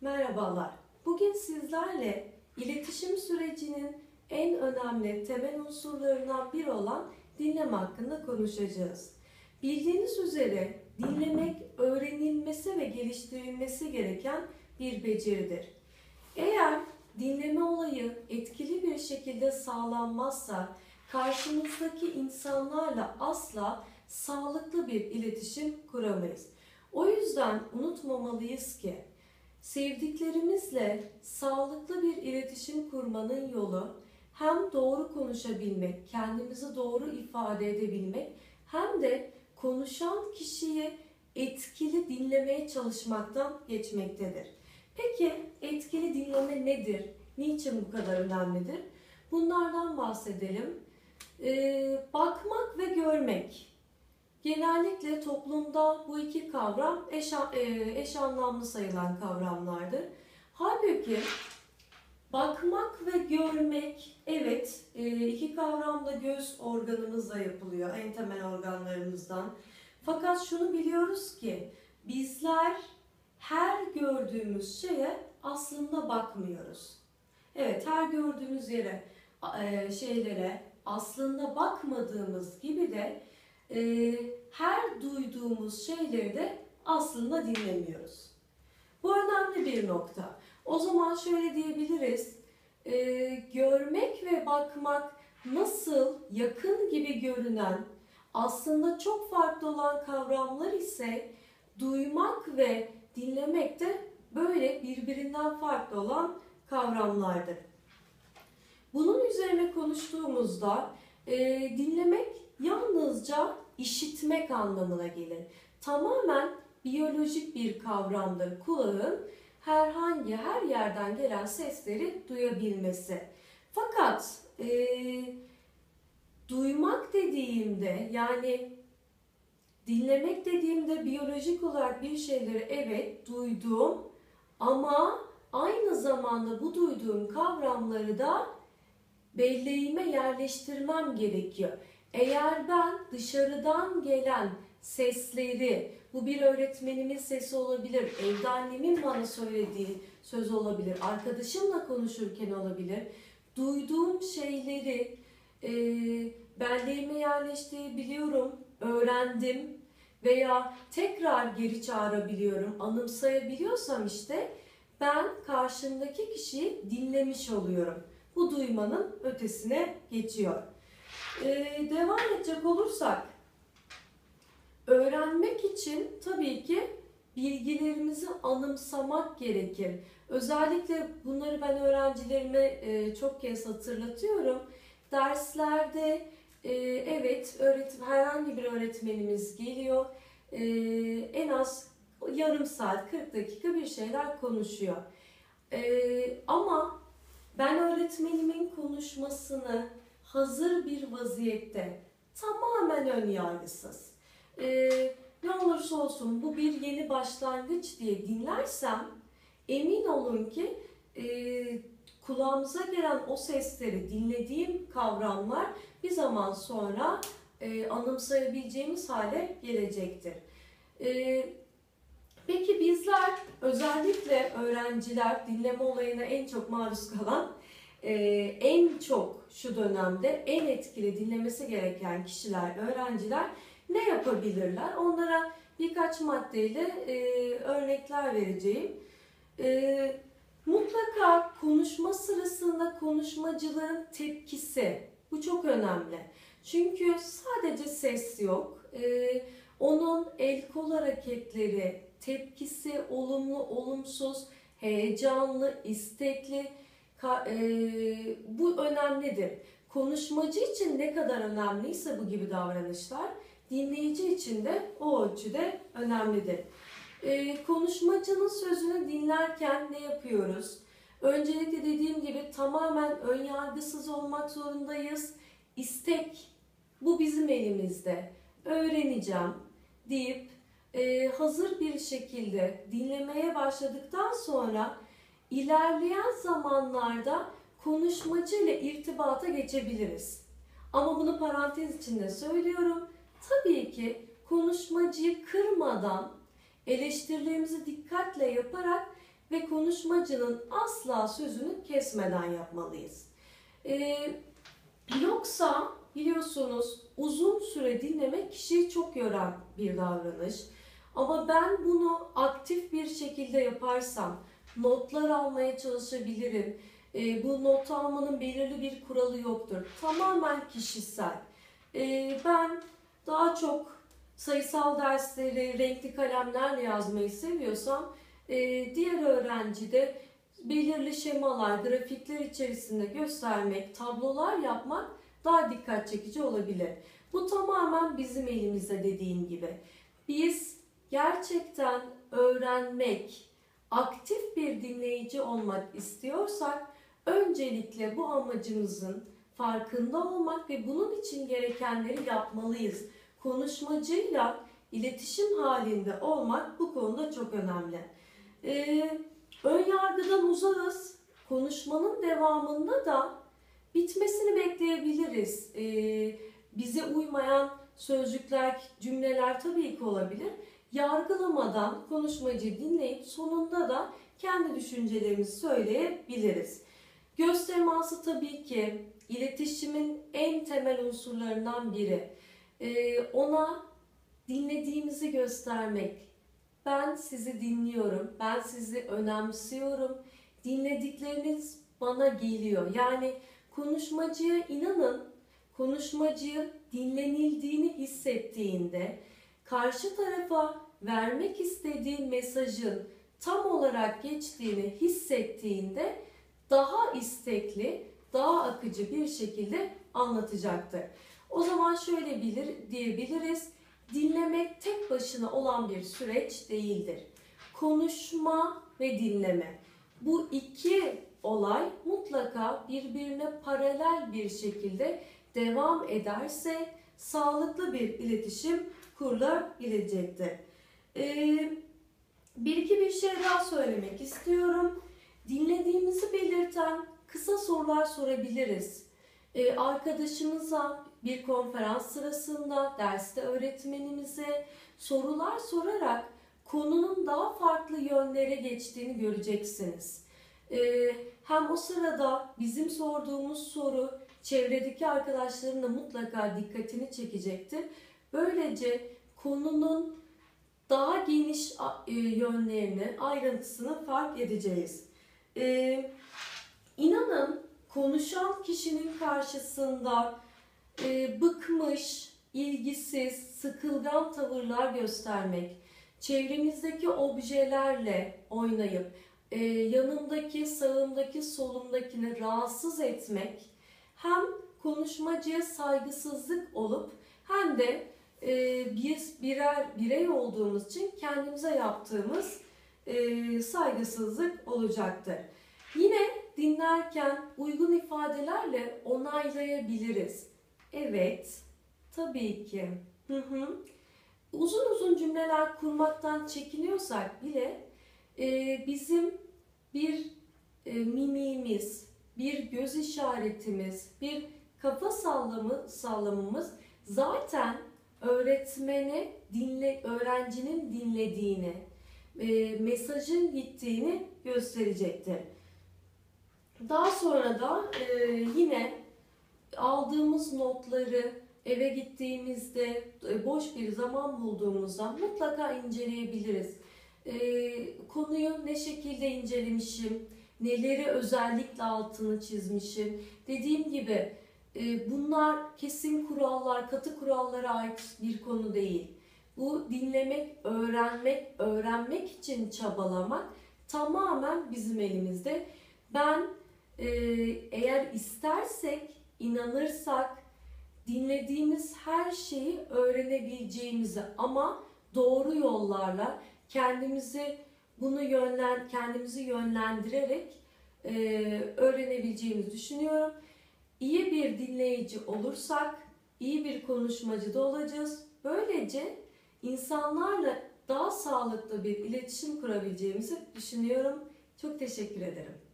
Merhabalar. Bugün sizlerle iletişim sürecinin en önemli temel unsurlarından biri olan dinleme hakkında konuşacağız. Bildiğiniz üzere dinlemek öğrenilmesi ve geliştirilmesi gereken bir beceridir. Eğer dinleme olayı etkili bir şekilde sağlanmazsa karşımızdaki insanlarla asla sağlıklı bir iletişim kuramayız. O yüzden unutmamalıyız ki sevdiklerimizle sağlıklı bir iletişim kurmanın yolu hem doğru konuşabilmek, kendimizi doğru ifade edebilmek hem de konuşan kişiyi etkili dinlemeye çalışmaktan geçmektedir. Peki etkili dinleme nedir? Niçin bu kadar önemlidir? Bunlardan bahsedelim. Bakmak ve görmek. Genellikle toplumda bu iki kavram eş anlamlı sayılan kavramlardır. Halbuki bakmak ve görmek, evet, iki kavram da göz organımızla yapılıyor, en temel organlarımızdan. Fakat şunu biliyoruz ki bizler her gördüğümüz şeye aslında bakmıyoruz. Evet, her gördüğümüz şeylere aslında bakmadığımız gibi de her duyduğumuz şeyleri de aslında dinlemiyoruz. Bu önemli bir nokta. O zaman şöyle diyebiliriz, görmek ve bakmak nasıl yakın gibi görünen, aslında çok farklı olan kavramlar ise duymak ve dinlemek de böyle birbirinden farklı olan kavramlardır. Bunun üzerine konuştuğumuzda dinlemek yalnızca işitmek anlamına gelir. Tamamen biyolojik bir kavramdır. Kulağın her yerden gelen sesleri duyabilmesi. Fakat duymak dediğimde, yani dinlemek dediğimde biyolojik olarak bir şeyleri evet duydum ama aynı zamanda bu duyduğum kavramları da belleğime yerleştirmem gerekiyor. Eğer ben dışarıdan gelen sesleri, bu bir öğretmenimin sesi olabilir, evde annemin bana söylediği söz olabilir, arkadaşımla konuşurken olabilir, duyduğum şeyleri belleğime yerleştirebiliyorum, öğrendim veya tekrar geri çağırabiliyorum, anımsayabiliyorsam işte ben karşımdaki kişiyi dinlemiş oluyorum. Bu duymanın ötesine geçiyor. Devam edecek olursak, öğrenmek için tabii ki bilgilerimizi anımsamak gerekir. Özellikle bunları ben öğrencilerime çok kez hatırlatıyorum. Derslerde evet herhangi bir öğretmenimiz geliyor, en az yarım saat 40 dakika bir şeyler konuşuyor. Ama ben öğretmenimin konuşmasını hazır bir vaziyette, tamamen ön yargısız, ne olursa olsun bu bir yeni başlangıç diye dinlersem, emin olun ki kulağımıza gelen o sesleri, dinlediğim kavramlar bir zaman sonra anımsayabileceğimiz hale gelecektir. Peki bizler, özellikle öğrenciler, dinleme olayına en çok maruz kalan, en çok şu dönemde en etkili dinlemesi gereken kişiler, öğrenciler ne yapabilirler? Onlara birkaç maddeyle örnekler vereceğim. Mutlaka konuşma sırasında konuşmacıların tepkisi, bu çok önemli. Çünkü sadece ses yok. Onun el kol hareketleri, tepkisi olumlu, olumsuz, heyecanlı, istekli, bu önemlidir. Konuşmacı için ne kadar önemliyse bu gibi davranışlar, dinleyici için de o ölçüde önemlidir. Konuşmacının sözünü dinlerken ne yapıyoruz? Öncelikle dediğim gibi tamamen önyargısız olmak zorundayız. İstek, bu bizim elimizde. Öğreneceğim deyip hazır bir şekilde dinlemeye başladıktan sonra ilerleyen zamanlarda konuşmacı ile irtibata geçebiliriz. Ama bunu parantez içinde söylüyorum. Tabii ki konuşmacıyı kırmadan, eleştirilerimizi dikkatle yaparak ve konuşmacının asla sözünü kesmeden yapmalıyız. Yoksa biliyorsunuz uzun süre dinlemek kişiyi çok yoran bir davranış. Ama ben bunu aktif bir şekilde yaparsam notlar almaya çalışabilirim. Bu not almanın belirli bir kuralı yoktur. Tamamen kişisel. Ben daha çok sayısal dersleri renkli kalemlerle yazmayı seviyorsam diğer öğrenci de belirli şemalar, grafikler içerisinde göstermek, tablolar yapmak daha dikkat çekici olabilir. Bu tamamen bizim elimizde dediğim gibi. Biz gerçekten öğrenmek, aktif bir dinleyici olmak istiyorsak öncelikle bu amacımızın farkında olmak ve bunun için gerekenleri yapmalıyız. Konuşmacıyla iletişim halinde olmak bu konuda çok önemli. Ön yargıdan uzağız. Konuşmanın devamında da bitmesini bekleyebiliriz. Bize uymayan sözcükler, cümleler tabii ki olabilir. Yargılamadan konuşmacıyı dinleyip sonunda da kendi düşüncelerimizi söyleyebiliriz. Göz teması tabii ki iletişimin en temel unsurlarından biri. Ona dinlediğimizi göstermek. Ben sizi dinliyorum, ben sizi önemsiyorum, dinledikleriniz bana geliyor. Yani konuşmacıya inanın, konuşmacıyı dinlenildiğini hissettiğinde, karşı tarafa vermek istediği mesajın tam olarak geçtiğini hissettiğinde daha istekli, daha akıcı bir şekilde anlatacaktır. O zaman şöyle diyebiliriz, dinlemek tek başına olan bir süreç değildir. Konuşma ve dinleme. Bu iki olay mutlaka birbirine paralel bir şekilde devam ederse sağlıklı bir iletişim kurulabilecektir. Bir şey daha söylemek istiyorum. Dinlediğimizi belirten kısa sorular sorabiliriz. Arkadaşımıza bir konferans sırasında, derste öğretmenimize sorular sorarak konunun daha farklı yönlere geçtiğini göreceksiniz. Hem o sırada bizim sorduğumuz soru çevredeki arkadaşların da mutlaka dikkatini çekecektir. Böylece konunun daha geniş yönlerini, ayrıntısını fark edeceğiz. İnanın konuşan kişinin karşısında bıkmış, ilgisiz, sıkılgan tavırlar göstermek, çevremizdeki objelerle oynayıp yanımdaki, sağımdaki, solumdakini rahatsız etmek hem konuşmacıya saygısızlık olup hem de biz birey olduğumuz için kendimize yaptığımız saygısızlık olacaktır. Yine dinlerken uygun ifadelerle onaylayabiliriz. Evet, tabii ki. Uzun uzun cümleler kurmaktan çekiniyorsak bile bizim bir mimiğimiz, bir göz işaretimiz, bir kafa sallamamız zaten öğrencinin dinlediğini, mesajın gittiğini gösterecektir. Daha sonra da yine aldığımız notları eve gittiğimizde boş bir zaman bulduğumuzda mutlaka inceleyebiliriz. Konuyu ne şekilde incelemişim, neleri özellikle altını çizmişim. Dediğim gibi bunlar kesin kurallar, katı kurallara ait bir konu değil. Bu dinlemek, öğrenmek için çabalamak tamamen bizim elimizde. Ben eğer istersek, inanırsak dinlediğimiz her şeyi öğrenebileceğimizi ama doğru yollarla kendimizi yönlendirerek öğrenebileceğimizi düşünüyorum. İyi bir dinleyici olursak iyi bir konuşmacı da olacağız. Böylece insanlarla daha sağlıklı bir iletişim kurabileceğimizi düşünüyorum. Çok teşekkür ederim.